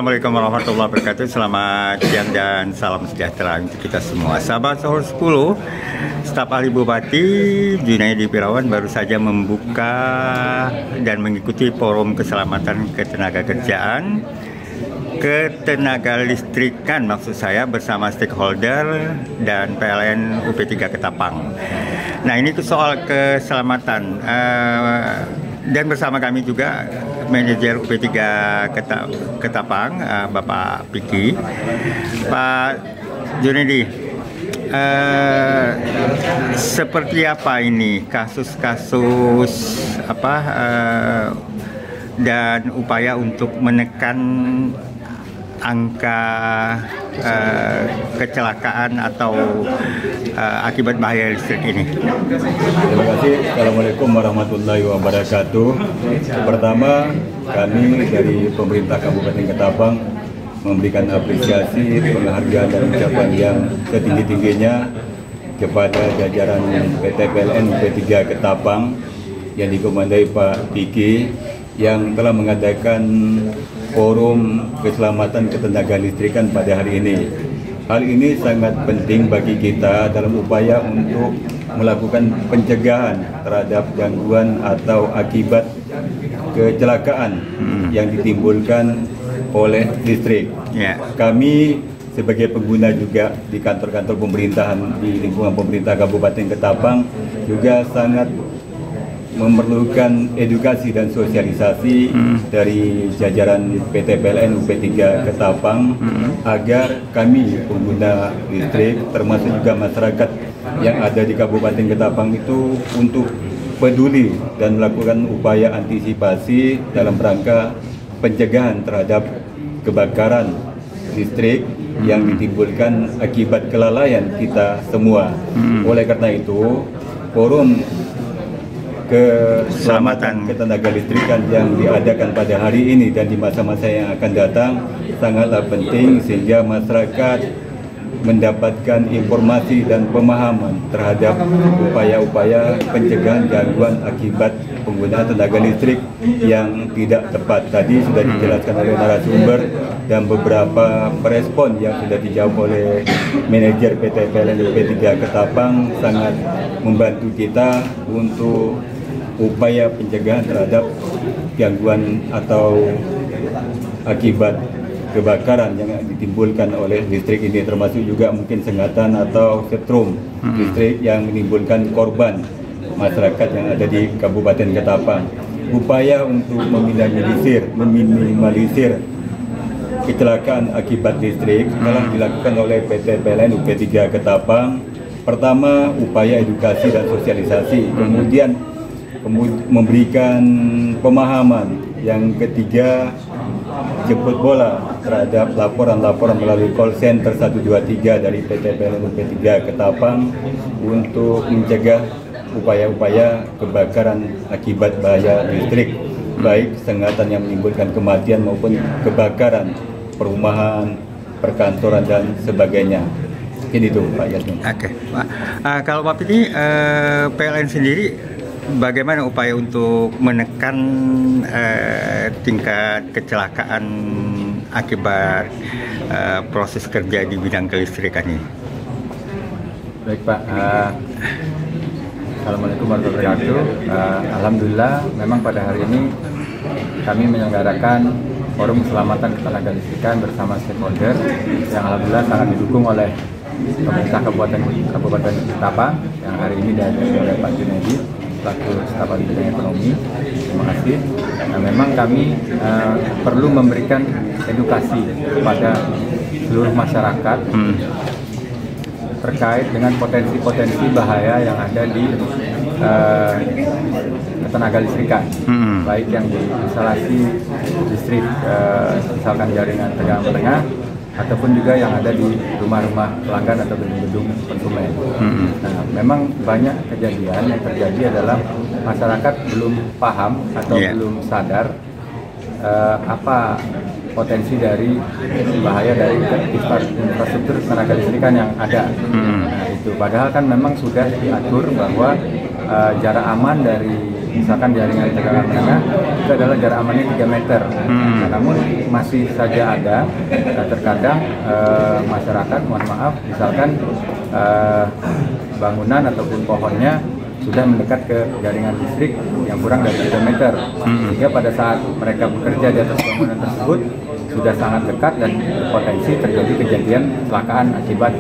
Assalamualaikum warahmatullahi wabarakatuh. Selamat siang dan salam sejahtera untuk kita semua. Sahabat Sahur 10, staf ahli Bupati Junaidi Pirawan baru saja membuka dan mengikuti forum keselamatan ketenagakerjaan, ketenaga listrikan maksud saya, bersama stakeholder dan PLN UP3 Ketapang. Nah, ini soal keselamatan dan bersama kami juga manajer UP3 Ketapang, Bapak Piki. Pak Junaidi, seperti apa ini kasus-kasus dan upaya untuk menekan angka kecelakaan atau akibat bahaya listrik ini? Terima kasih. Assalamualaikum warahmatullahi wabarakatuh. Pertama, kami dari pemerintah Kabupaten Ketapang memberikan apresiasi, penghargaan dan ucapan yang setinggi-tingginya kepada jajaran PT PLN UP3 Ketapang yang dikomandai Pak Piki yang telah mengadakan forum keselamatan ketenaga listrikan pada hari ini. Hal ini sangat penting bagi kita dalam upaya untuk melakukan pencegahan terhadap gangguan atau akibat kecelakaan yang ditimbulkan oleh listrik. Kami sebagai pengguna juga di kantor-kantor pemerintahan di lingkungan pemerintah Kabupaten Ketapang juga sangat memerlukan edukasi dan sosialisasi dari jajaran PT PLN UP3 Ketapang agar kami pengguna listrik termasuk juga masyarakat yang ada di Kabupaten Ketapang itu untuk peduli dan melakukan upaya antisipasi dalam rangka pencegahan terhadap kebakaran listrik yang ditimbulkan akibat kelalaian kita semua. Oleh karena itu, forum keselamatan ketenaga listrikan yang diadakan pada hari ini dan di masa-masa yang akan datang sangatlah penting sehingga masyarakat mendapatkan informasi dan pemahaman terhadap upaya-upaya pencegahan gangguan akibat penggunaan tenaga listrik yang tidak tepat. Tadi sudah dijelaskan oleh narasumber dan beberapa respon yang sudah dijawab oleh manajer PT PLN UP3 Ketapang sangat membantu kita untuk upaya pencegahan terhadap gangguan atau akibat kebakaran yang ditimbulkan oleh listrik ini, termasuk juga mungkin sengatan atau setrum listrik yang menimbulkan korban masyarakat yang ada di Kabupaten Ketapang. Upaya untuk meminimalisir kecelakaan akibat listrik telah dilakukan oleh PT PLN UP3 Ketapang. Pertama, upaya edukasi dan sosialisasi, kemudian memberikan pemahaman. Yang ketiga, jemput bola terhadap laporan-laporan melalui call center 123 dari PT PLN UP3 Ketapang untuk mencegah upaya-upaya kebakaran akibat bahaya listrik, baik sengatan yang menimbulkan kematian maupun kebakaran perumahan, perkantoran dan sebagainya. Ini itu Pak Yasmin. Oke, Pak. Kalau Pak ini PLN sendiri bagaimana upaya untuk menekan tingkat kecelakaan akibat proses kerja di bidang kelistrikan ini? Baik Pak, Assalamualaikum warahmatullahi wabarakatuh. Alhamdulillah, memang pada hari ini kami menyelenggarakan forum keselamatan ketenaga listrikan bersama stakeholder yang alhamdulillah sangat didukung oleh pemerintah Kabupaten Ketapang yang hari ini dihadiri oleh Pak Junaidi selaku staf ahli bidang ekonomi. Terima kasih. Nah, memang kami perlu memberikan edukasi kepada seluruh masyarakat terkait dengan potensi-potensi bahaya yang ada di ketenaga listrikan, baik yang di instalasi listrik misalkan jaringan tegangan menengah ataupun juga yang ada di rumah-rumah pelanggan atau gedung-gedung konsumen. Nah, memang banyak kejadian yang terjadi adalah masyarakat belum paham atau belum sadar apa potensi dari bahaya dari infrastruktur tenaga listrikan yang ada. Nah, itu padahal kan memang sudah diatur bahwa jarak aman dari misalkan jaringan tegangan menengah itu adalah jarak amannya 3 meter. Nah, namun masih saja ada terkadang masyarakat, mohon maaf, misalkan bangunan ataupun pohonnya sudah mendekat ke jaringan listrik yang kurang dari 3 meter. Sehingga pada saat mereka bekerja di atas bangunan tersebut sudah sangat dekat dan berpotensi terjadi kejadian kecelakaan akibat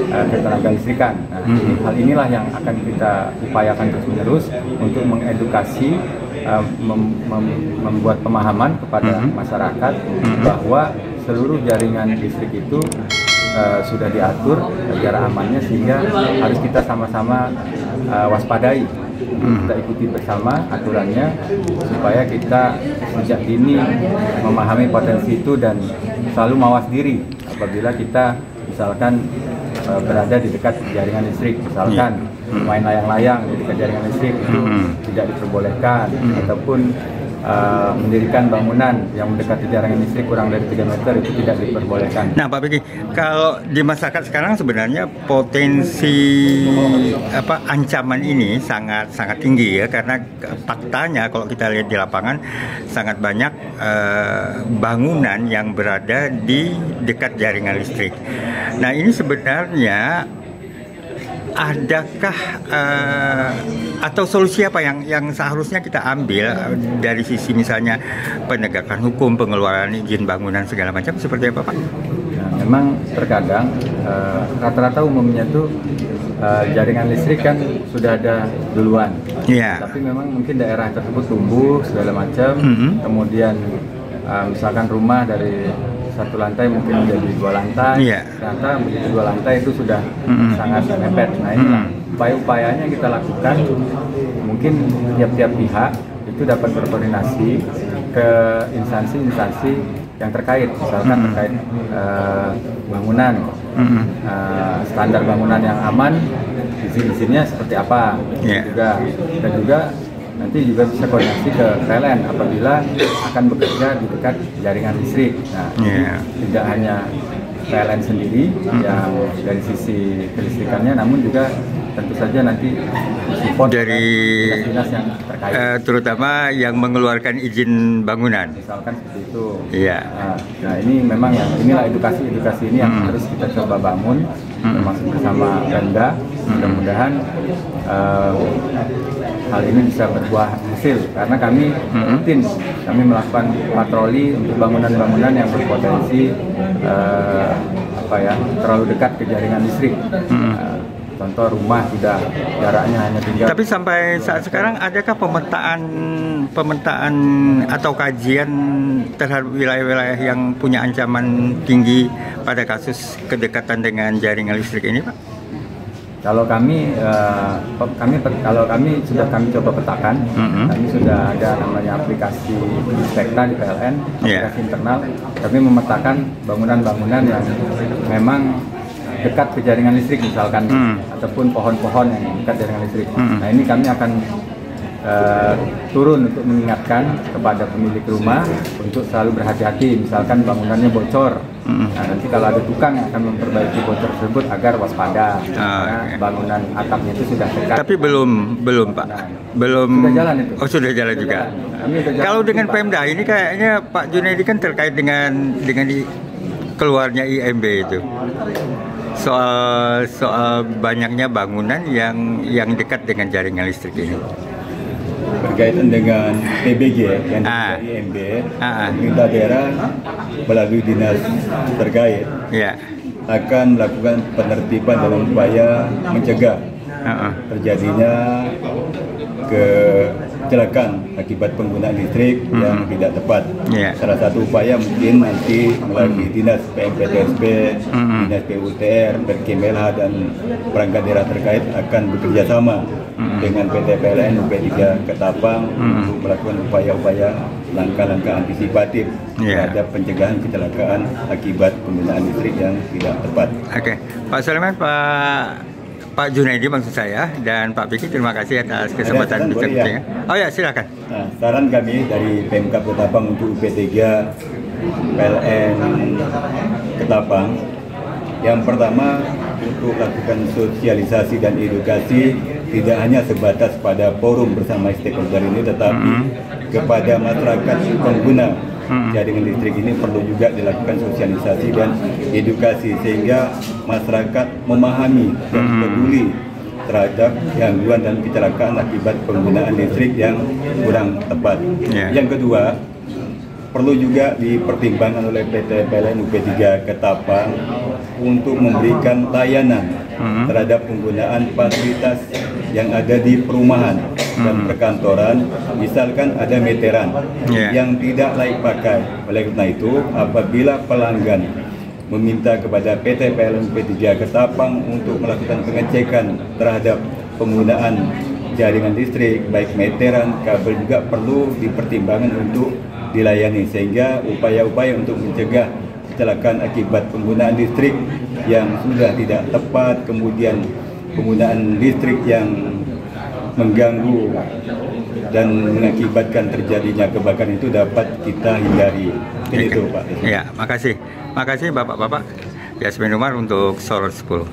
ketenaga listrikan. Nah, hal inilah yang akan kita upayakan terus-menerus untuk mengedukasi, membuat pemahaman kepada masyarakat bahwa seluruh jaringan listrik itu sudah diatur jarak amannya, sehingga harus kita sama-sama waspadai. Kita ikuti bersama aturannya supaya kita sejak dini memahami potensi itu dan selalu mawas diri apabila kita misalkan berada di dekat jaringan listrik, misalkan main layang-layang di dekat jaringan listrik itu tidak diperbolehkan, ataupun mendirikan bangunan yang mendekati jaringan listrik kurang dari 3 meter itu tidak diperbolehkan. Nah, Pak Beki, kalau di masyarakat sekarang sebenarnya potensi ancaman ini sangat tinggi ya, karena faktanya kalau kita lihat di lapangan sangat banyak bangunan yang berada di dekat jaringan listrik. Nah, ini sebenarnya adakah atau solusi apa yang seharusnya kita ambil dari sisi misalnya penegakan hukum, pengeluaran izin bangunan segala macam, seperti apa, Pak? Nah, memang terkadang rata-rata umumnya tuh jaringan listrik kan sudah ada duluan. Tapi memang mungkin daerah tersebut tumbuh segala macam, kemudian misalkan rumah dari 1 lantai mungkin menjadi 2 lantai, ternyata begitu 2 lantai itu sudah sangat mepet. Nah, inilah upaya-upayanya kita lakukan. Mungkin tiap-tiap pihak itu dapat berkoordinasi ke instansi-instansi yang terkait, misalkan terkait bangunan, standar bangunan yang aman, izin-izinnya seperti apa, dan juga nanti juga bisa koordinasi ke PLN apabila akan bekerja di dekat jaringan listrik. Nah, tidak hanya PLN sendiri yang dari sisi kelistrikannya, namun juga tentu saja nanti support dari dinas yang terkait, terutama yang mengeluarkan izin bangunan, misalkan seperti itu. Nah, ini memang inilah edukasi ini yang terus kita coba bangun, termasuk bersama Pemda. Mudah-mudahan hal ini bisa berbuah hasil, karena kami rutin melakukan patroli untuk bangunan-bangunan yang berpotensi terlalu dekat ke jaringan listrik. Contoh rumah sudah jaraknya hanya tinggal. Tapi sampai saat sekarang adakah pemetaan atau kajian terhadap wilayah-wilayah yang punya ancaman tinggi pada kasus kedekatan dengan jaringan listrik ini, Pak? Kalau kami sudah coba petakan, kami sudah ada namanya aplikasi Inspekta di PLN, aplikasi internal. Kami memetakan bangunan-bangunan yang memang dekat ke jaringan listrik misalkan, ataupun pohon-pohon yang dekat jaringan listrik. Nah, ini kami akan turun untuk mengingatkan kepada pemilik rumah untuk selalu berhati-hati, misalkan bangunannya bocor. Nah, nanti kalau ada tukang yang akan memperbaiki bocor tersebut agar waspada, karena bangunan atapnya itu sudah dekat. Tapi belum Pak. Belum. Sudah jalan itu. Oh, sudah jalan juga. Kalau dengan Pemda ini kayaknya Pak Junaidi kan terkait dengan keluarnya IMB itu. Soal banyaknya bangunan yang dekat dengan jaringan listrik ini. Berkaitan dengan PBG yang dari IMB, pemerintah daerah melalui dinas terkait akan melakukan penertiban dalam upaya mencegah terjadinya kecelakaan akibat penggunaan listrik yang tidak tepat. Salah satu upaya mungkin nanti melalui dinas PMPTSP, dinas PUTR, Perkemela dan perangkat daerah terkait akan bekerja sama dengan PT PLN UP3 Ketapang untuk melakukan upaya-upaya langkah-langkah antisipatif terhadap pencegahan kecelakaan akibat penggunaan listrik yang tidak tepat. Oke, Pak Sulaiman, Pak Junaidi maksud saya, dan Pak Beki, terima kasih atas kesempatan bicara. Oh ya, silakan. Nah, saran kami dari Pemkab Ketapang untuk UP3 PLN Ketapang, yang pertama untuk lakukan sosialisasi dan edukasi tidak hanya sebatas pada forum bersama stakeholder ini, tetapi kepada masyarakat pengguna jaringan listrik ini perlu juga dilakukan sosialisasi dan edukasi sehingga masyarakat memahami dan peduli terhadap gangguan dan kecelakaan akibat penggunaan listrik yang kurang tepat. Yang kedua, perlu juga dipertimbangkan oleh PT PLN UP3 Ketapang untuk memberikan layanan terhadap penggunaan fasilitas yang ada di perumahan dan perkantoran. Misalkan ada meteran yang tidak layak pakai. Oleh karena itu, apabila pelanggan meminta kepada PT PLN UP3 Ketapang untuk melakukan pengecekan terhadap penggunaan jaringan listrik, baik meteran, kabel, juga perlu dipertimbangkan untuk dilayani, sehingga upaya-upaya untuk mencegah kecelakaan akibat penggunaan listrik yang sudah tidak tepat, kemudian penggunaan listrik yang mengganggu dan mengakibatkan terjadinya kebakaran itu dapat kita hindari. Itu Pak. Ya, makasih Bapak-bapak. Yasmin Umar untuk Solar 10.